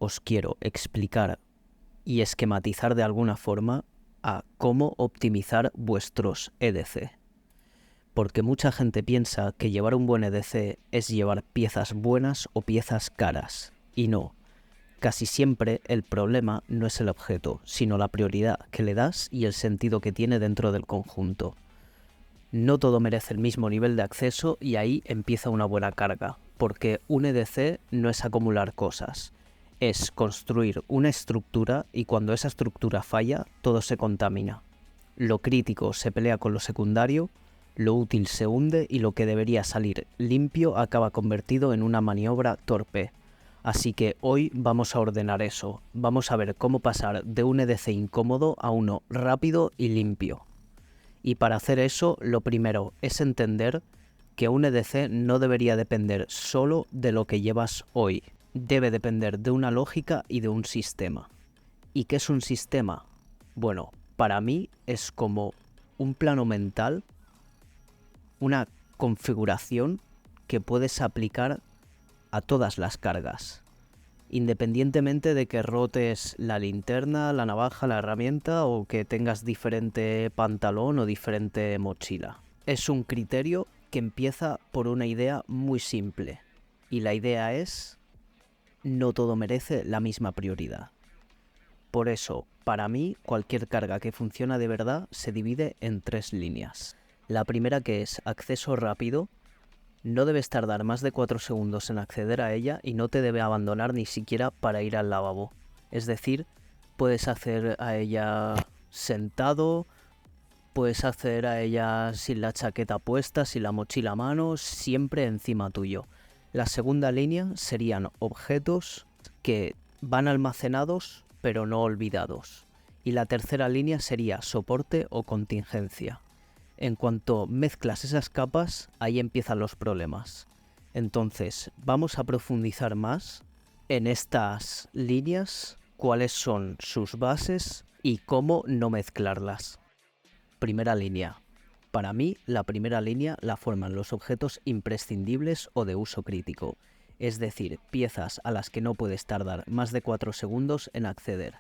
os quiero explicar y esquematizar de alguna forma a cómo optimizar vuestros EDC. Porque mucha gente piensa que llevar un buen EDC es llevar piezas buenas o piezas caras. Y no. Casi siempre el problema no es el objeto, sino la prioridad que le das y el sentido que tiene dentro del conjunto. No todo merece el mismo nivel de acceso y ahí empieza una buena carga, porque un EDC no es acumular cosas, es construir una estructura y cuando esa estructura falla, todo se contamina. Lo crítico se pelea con lo secundario, lo útil se hunde y lo que debería salir limpio acaba convertido en una maniobra torpe. Así que hoy vamos a ordenar eso, vamos a ver cómo pasar de un EDC incómodo a uno rápido y limpio. Y para hacer eso, lo primero es entender que un EDC no debería depender solo de lo que llevas hoy. Debe depender de una lógica y de un sistema. ¿Y qué es un sistema? Bueno, para mí es como un plano mental, una configuración que puedes aplicar a todas las cargas, independientemente de que rotes la linterna, la navaja, la herramienta o que tengas diferente pantalón o diferente mochila. Es un criterio que empieza por una idea muy simple y la idea es: no todo merece la misma prioridad. Por eso, para mí, cualquier carga que funciona de verdad se divide en 3 líneas. La primera, que es acceso rápido, no debes tardar más de 4 segundos en acceder a ella y no te debe abandonar ni siquiera para ir al lavabo. Es decir, puedes acceder a ella sentado, puedes acceder a ella sin la chaqueta puesta, sin la mochila a mano, siempre encima tuyo. La segunda línea serían objetos que van almacenados pero no olvidados. Y la tercera línea sería soporte o contingencia. En cuanto mezclas esas capas, ahí empiezan los problemas. Entonces, vamos a profundizar más en estas líneas, cuáles son sus bases y cómo no mezclarlas. Primera línea. Para mí, la primera línea la forman los objetos imprescindibles o de uso crítico, es decir, piezas a las que no puedes tardar más de 4 segundos en acceder.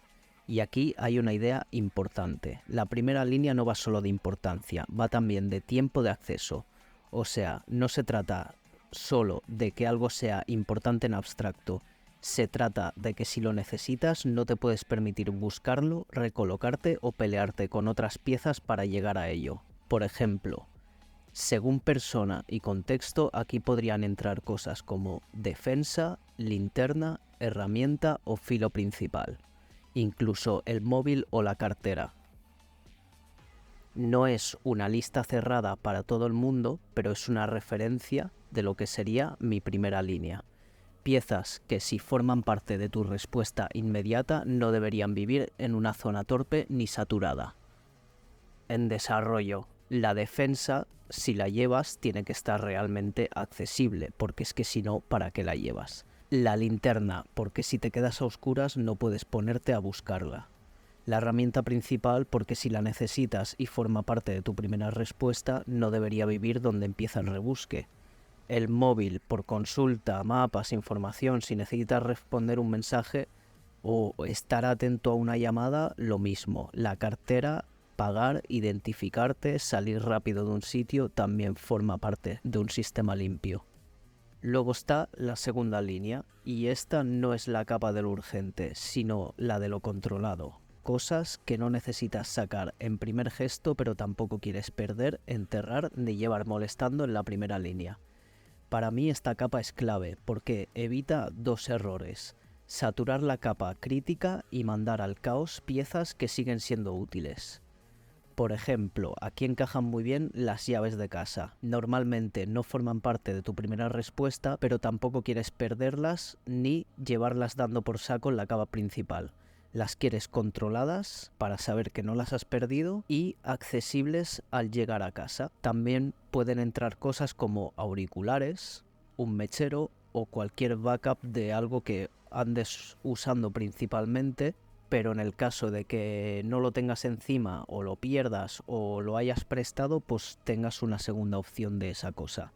Y aquí hay una idea importante. La primera línea no va solo de importancia, va también de tiempo de acceso. O sea, no se trata solo de que algo sea importante en abstracto. Se trata de que si lo necesitas no te puedes permitir buscarlo, recolocarte o pelearte con otras piezas para llegar a ello. Por ejemplo, según persona y contexto, aquí podrían entrar cosas como defensa, linterna, herramienta o filo principal. Incluso el móvil o la cartera. No es una lista cerrada para todo el mundo, pero es una referencia de lo que sería mi primera línea. Piezas que si forman parte de tu respuesta inmediata no deberían vivir en una zona torpe ni saturada. En desarrollo, la defensa, si la llevas, tiene que estar realmente accesible, porque es que si no, ¿para qué la llevas? La linterna, porque si te quedas a oscuras no puedes ponerte a buscarla. La herramienta principal, porque si la necesitas y forma parte de tu primera respuesta, no debería vivir donde empieza el rebusque. El móvil, por consulta, mapas, información, si necesitas responder un mensaje o estar atento a una llamada, lo mismo. La cartera, pagar, identificarte, salir rápido de un sitio, también forma parte de un sistema limpio. Luego está la segunda línea, y esta no es la capa de lo urgente, sino la de lo controlado. Cosas que no necesitas sacar en primer gesto, pero tampoco quieres perder, enterrar ni llevar molestando en la primera línea. Para mí esta capa es clave, porque evita 2 errores: saturar la capa crítica y mandar al caos piezas que siguen siendo útiles. Por ejemplo, aquí encajan muy bien las llaves de casa. Normalmente no forman parte de tu primera respuesta, pero tampoco quieres perderlas ni llevarlas dando por saco en la capa principal. Las quieres controladas para saber que no las has perdido y accesibles al llegar a casa. También pueden entrar cosas como auriculares, un mechero o cualquier backup de algo que andes usando principalmente, pero en el caso de que no lo tengas encima o lo pierdas o lo hayas prestado, pues tengas una segunda opción de esa cosa.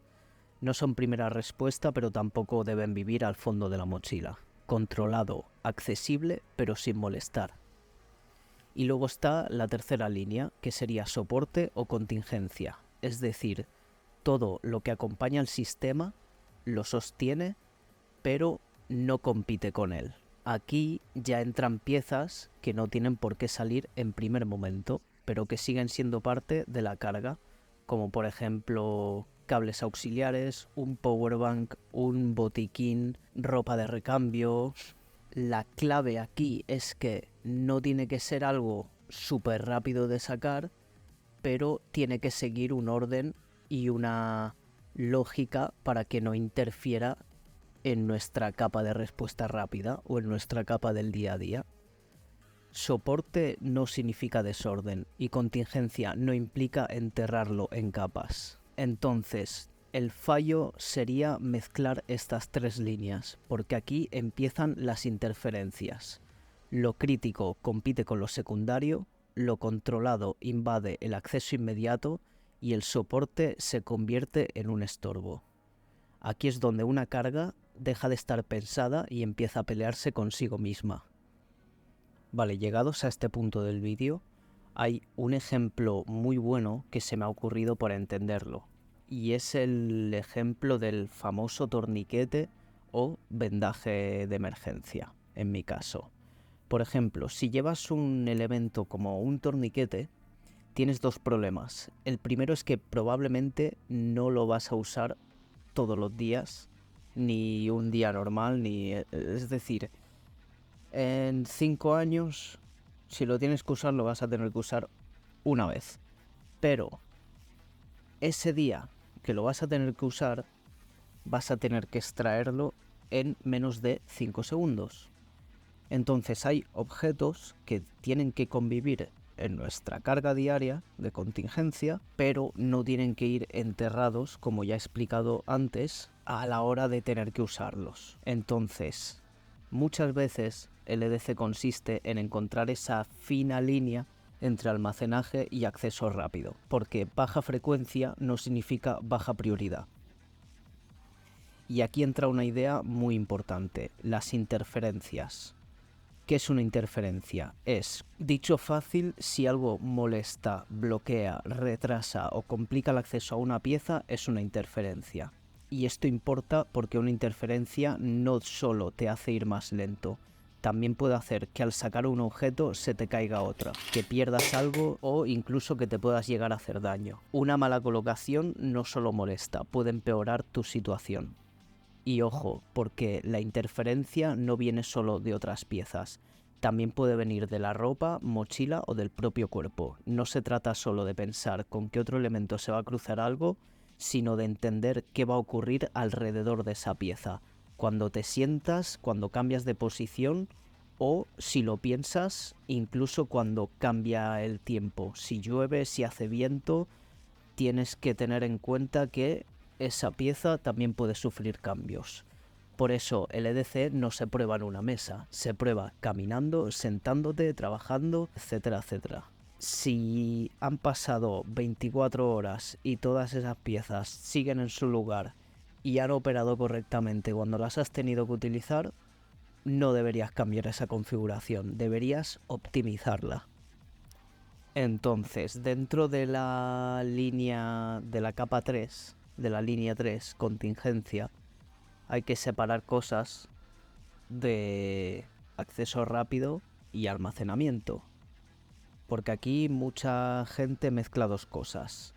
No son primera respuesta, pero tampoco deben vivir al fondo de la mochila. controlado, accesible, pero sin molestar. Y luego está la tercera línea, que sería soporte o contingencia, es decir, todo lo que acompaña al sistema lo sostiene, pero no compite con él. Aquí ya entran piezas que no tienen por qué salir en primer momento, pero que siguen siendo parte de la carga, como por ejemplo cables auxiliares, un powerbank, un botiquín, ropa de recambio. La clave aquí es que no tiene que ser algo súper rápido de sacar, pero tiene que seguir un orden y una lógica para que no interfiera en nuestra capa de respuesta rápida o en nuestra capa del día a día. Soporte no significa desorden y contingencia no implica enterrarlo en capas. Entonces, el fallo sería mezclar estas tres líneas, porque aquí empiezan las interferencias. Lo crítico compite con lo secundario, lo controlado invade el acceso inmediato y el soporte se convierte en un estorbo. Aquí es donde una carga deja de estar pensada y empieza a pelearse consigo misma. Vale, llegados a este punto del vídeo, hay un ejemplo muy bueno que se me ha ocurrido para entenderlo. Y es el ejemplo del famoso torniquete o vendaje de emergencia, en mi caso. Por ejemplo, si llevas un elemento como un torniquete, tienes dos problemas. El primero es que probablemente no lo vas a usar todos los días, ni un día normal, es decir, en 5 años, si lo tienes que usar, lo vas a tener que usar una vez. Pero ese día que lo vas a tener que usar, vas a tener que extraerlo en menos de 5 segundos. Entonces hay objetos que tienen que convivir en nuestra carga diaria de contingencia, pero no tienen que ir enterrados, como ya he explicado antes, a la hora de tener que usarlos. Entonces, muchas veces el EDC consiste en encontrar esa fina línea entre almacenaje y acceso rápido, porque baja frecuencia no significa baja prioridad. Y aquí entra una idea muy importante, las interferencias. ¿Qué es una interferencia? Es, dicho fácil, si algo molesta, bloquea, retrasa o complica el acceso a una pieza, es una interferencia. Y esto importa porque una interferencia no solo te hace ir más lento, también puede hacer que al sacar un objeto se te caiga otra, que pierdas algo o incluso que te puedas llegar a hacer daño. Una mala colocación no solo molesta, puede empeorar tu situación. Y ojo, porque la interferencia no viene solo de otras piezas, también puede venir de la ropa, mochila o del propio cuerpo. No se trata solo de pensar con qué otro elemento se va a cruzar algo, sino de entender qué va a ocurrir alrededor de esa pieza, cuando te sientas, cuando cambias de posición o, si lo piensas, incluso cuando cambia el tiempo. Si llueve, si hace viento, tienes que tener en cuenta que esa pieza también puede sufrir cambios. Por eso el EDC no se prueba en una mesa, se prueba caminando, sentándote, trabajando, etcétera, etcétera. Si han pasado 24 horas y todas esas piezas siguen en su lugar y han operado correctamente cuando las has tenido que utilizar, no deberías cambiar esa configuración, deberías optimizarla. Entonces, dentro de la línea de la capa 3, de la línea 3, contingencia, hay que separar cosas de acceso rápido y almacenamiento. Porque aquí mucha gente mezcla dos cosas.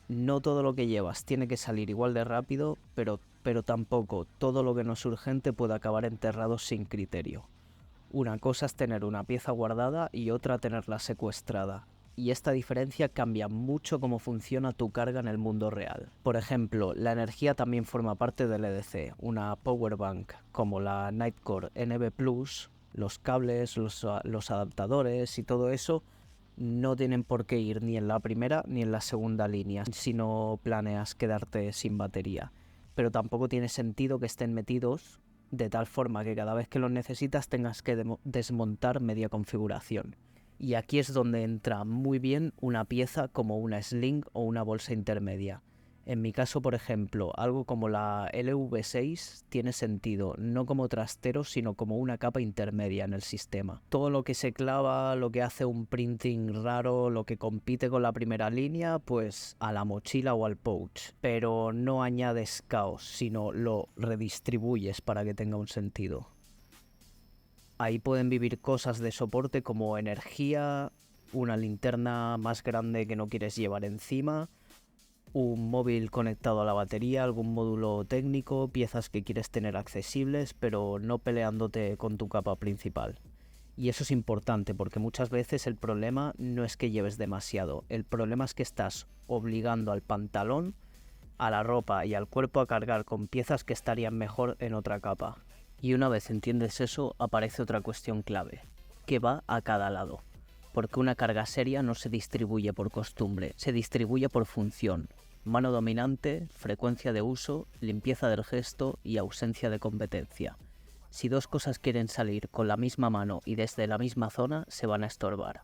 No todo lo que llevas tiene que salir igual de rápido, pero tampoco todo lo que no es urgente puede acabar enterrado sin criterio. Una cosa es tener una pieza guardada y otra tenerla secuestrada. Y esta diferencia cambia mucho cómo funciona tu carga en el mundo real. Por ejemplo, la energía también forma parte del EDC. Una powerbank como la Nightcore NB+, los cables, los adaptadores y todo eso no tienen por qué ir ni en la primera ni en la segunda línea si no planeas quedarte sin batería. Pero tampoco tiene sentido que estén metidos de tal forma que cada vez que los necesitas tengas que desmontar media configuración. Y aquí es donde entra muy bien una pieza como una sling o una bolsa intermedia. En mi caso, por ejemplo, algo como la LV6 tiene sentido no como trastero, sino como una capa intermedia en el sistema. Todo lo que se clava, lo que hace un printing raro, lo que compite con la primera línea, pues a la mochila o al pouch. Pero no añades caos, sino lo redistribuyes para que tenga un sentido. Ahí pueden vivir cosas de soporte como energía, una linterna más grande que no quieres llevar encima, un móvil conectado a la batería, algún módulo técnico, piezas que quieres tener accesibles, pero no peleándote con tu capa principal. Y eso es importante porque muchas veces el problema no es que lleves demasiado, el problema es que estás obligando al pantalón, a la ropa y al cuerpo a cargar con piezas que estarían mejor en otra capa. Y una vez entiendes eso, aparece otra cuestión clave, que va a cada lado. Porque una carga seria no se distribuye por costumbre, se distribuye por función. Mano dominante, frecuencia de uso, limpieza del gesto y ausencia de competencia. Si dos cosas quieren salir con la misma mano y desde la misma zona, se van a estorbar.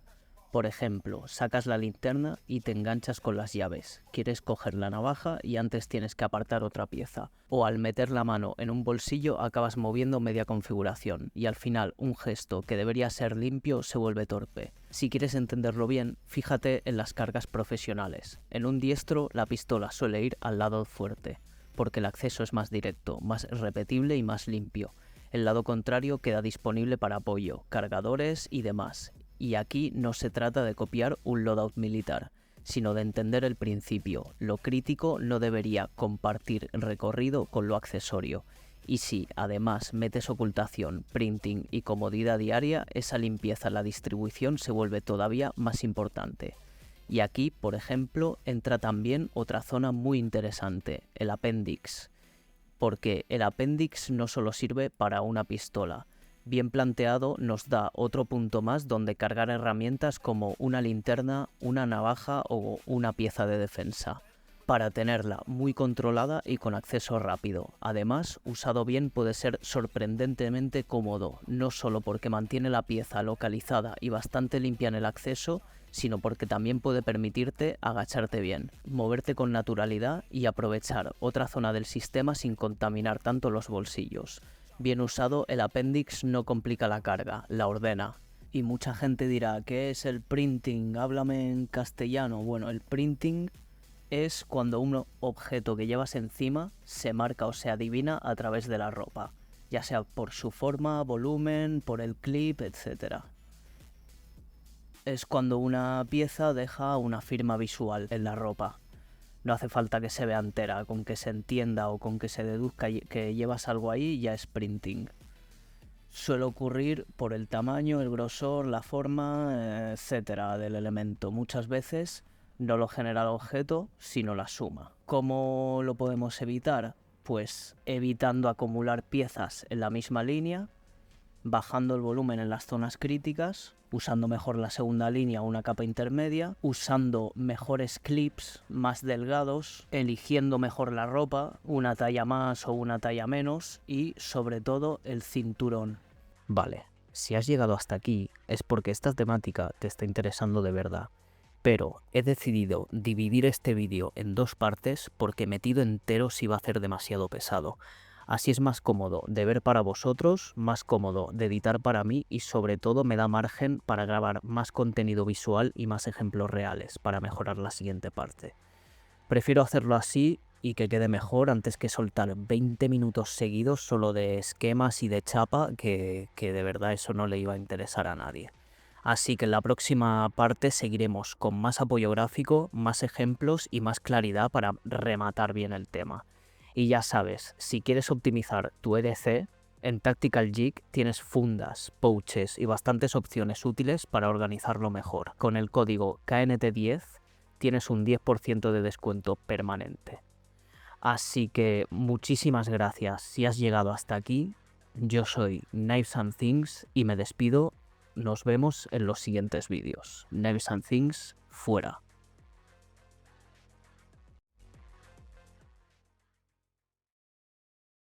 Por ejemplo, sacas la linterna y te enganchas con las llaves. Quieres coger la navaja y antes tienes que apartar otra pieza. O al meter la mano en un bolsillo acabas moviendo media configuración y al final un gesto que debería ser limpio se vuelve torpe. Si quieres entenderlo bien, fíjate en las cargas profesionales. En un diestro la pistola suele ir al lado fuerte, porque el acceso es más directo, más repetible y más limpio. El lado contrario queda disponible para apoyo, cargadores y demás. Y aquí no se trata de copiar un loadout militar, sino de entender el principio. Lo crítico no debería compartir recorrido con lo accesorio. Y si además metes ocultación, printing y comodidad diaria, esa limpieza en la distribución se vuelve todavía más importante. Y aquí, por ejemplo, entra también otra zona muy interesante, el appendix. Porque el appendix no solo sirve para una pistola. Bien planteado nos da otro punto más donde cargar herramientas como una linterna, una navaja o una pieza de defensa, para tenerla muy controlada y con acceso rápido. Además, usado bien puede ser sorprendentemente cómodo, no solo porque mantiene la pieza localizada y bastante limpia en el acceso, sino porque también puede permitirte agacharte bien, moverte con naturalidad y aprovechar otra zona del sistema sin contaminar tanto los bolsillos. Bien usado, el appendix no complica la carga, la ordena. Y mucha gente dirá, ¿qué es el printing? Háblame en castellano. Bueno, el printing es cuando un objeto que llevas encima se marca o se adivina a través de la ropa, ya sea por su forma, volumen, por el clip, etc. Es cuando una pieza deja una firma visual en la ropa. No hace falta que se vea entera, con que se entienda o con que se deduzca que llevas algo ahí ya es printing. Suele ocurrir por el tamaño, el grosor, la forma, etcétera, del elemento. Muchas veces no lo genera el objeto, sino la suma. ¿Cómo lo podemos evitar? Pues evitando acumular piezas en la misma línea, bajando el volumen en las zonas críticas, usando mejor la segunda línea o una capa intermedia, usando mejores clips más delgados, eligiendo mejor la ropa, una talla más o una talla menos y sobre todo el cinturón. Vale, si has llegado hasta aquí es porque esta temática te está interesando de verdad. Pero he decidido dividir este vídeo en dos partes porque metido entero sí va a ser demasiado pesado. Así es más cómodo de ver para vosotros, más cómodo de editar para mí y sobre todo me da margen para grabar más contenido visual y más ejemplos reales para mejorar la siguiente parte. Prefiero hacerlo así y que quede mejor antes que soltar 20 minutos seguidos solo de esquemas y de chapa que de verdad eso no le iba a interesar a nadie. Así que en la próxima parte seguiremos con más apoyo gráfico, más ejemplos y más claridad para rematar bien el tema. Y ya sabes, si quieres optimizar tu EDC, en Tactical Jig tienes fundas, pouches y bastantes opciones útiles para organizarlo mejor. Con el código KNT10 tienes un 10% de descuento permanente. Así que muchísimas gracias si has llegado hasta aquí. Yo soy Knives and Things y me despido. Nos vemos en los siguientes vídeos. Knives and Things, fuera.